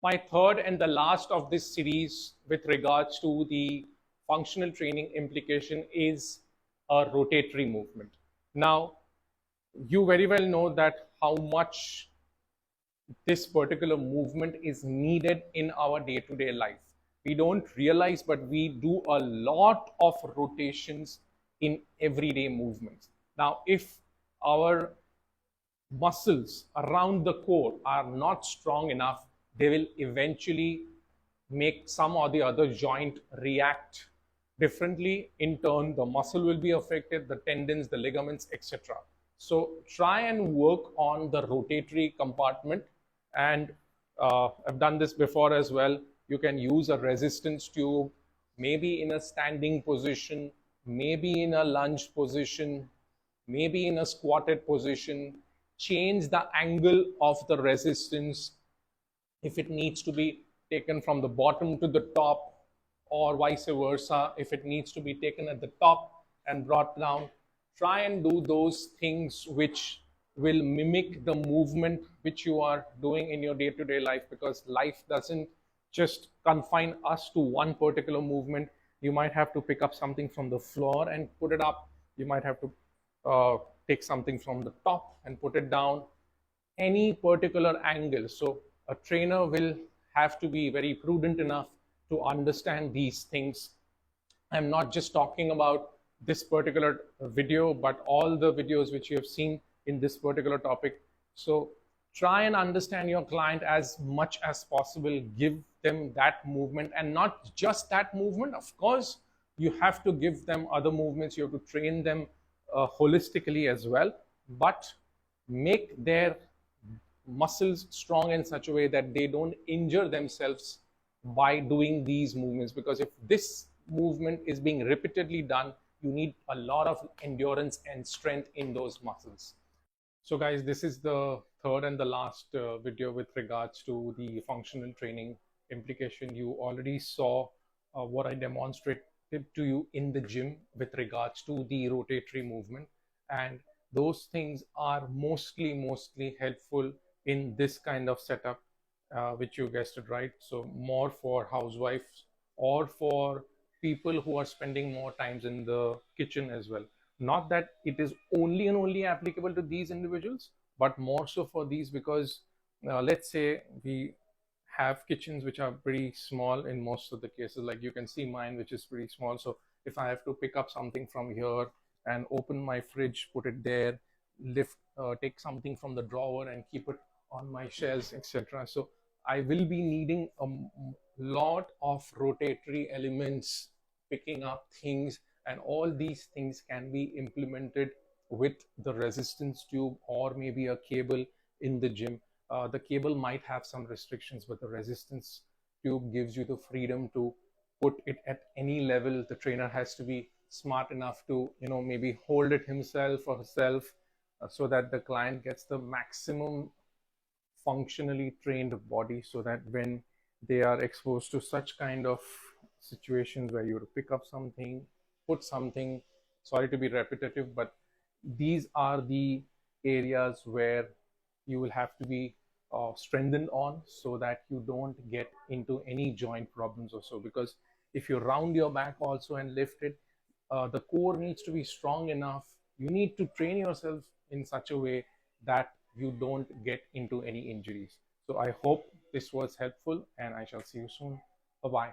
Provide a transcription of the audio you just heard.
My third and the last of this series with regards to the functional training implication is a rotatory movement. Now, you very well know that how much this particular movement is needed in our day-to-day life. We don't realize, but we do a lot of rotations in everyday movements. Now, if our muscles around the core are not strong enough, they will eventually make some or the other joint react differently. In turn, the muscle will be affected, the tendons, the ligaments, etc. So try and work on the rotatory compartment. And I've done this before as well. You can use a resistance tube, maybe in a standing position, maybe in a lunge position, maybe in a squatted position. Change the angle of the resistance if it needs to be taken from the bottom to the top, or vice versa if it needs to be taken at the top and brought down. Try and do those things which will mimic the movement which you are doing in your day-to-day life, because life doesn't just confine us to one particular movement. You might have to pick up something from the floor and put it up. You might have to take something from the top and put it down, any particular angle. So a trainer will have to be very prudent enough to understand these things. I'm not just talking about this particular video, but all the videos which you have seen in this particular topic. So try and understand your client as much as possible. Give them that movement, and not just that movement. Of course, you have to give them other movements. You have to train them holistically as well, but make their muscles strong in such a way that they don't injure themselves by doing these movements. Because if this movement is being repeatedly done, you need a lot of endurance and strength in those muscles. So guys, this is the third and the last video with regards to the functional training implication. You already saw what I demonstrated to you in the gym with regards to the rotatory movement, and those things are mostly helpful in this kind of setup, which you guessed it right. So more for housewives or for people who are spending more times in the kitchen as well. Not that it is only and only applicable to these individuals, but more so for these, because let's say we have kitchens which are pretty small in most of the cases. Like you can see mine, which is pretty small. So if I have to pick up something from here and open my fridge, put it there, take something from the drawer and keep it on my shelves, etc. So I will be needing a lot of rotatory elements, picking up things, and all these things can be implemented with the resistance tube or maybe a cable in the gym. The cable might have some restrictions, but the resistance tube gives you the freedom to put it at any level. The trainer has to be smart enough to, maybe hold it himself or herself, so that the client gets the maximum functionally trained body, so that when they are exposed to such kind of situations where you have to pick up something, put something, sorry to be repetitive, but these are the areas where you will have to be strengthened on, so that you don't get into any joint problems or so. Because if you round your back also and lift it, the core needs to be strong enough. You need to train yourself in such a way that you don't get into any injuries. So I hope this was helpful, and I shall see you soon. Bye-bye.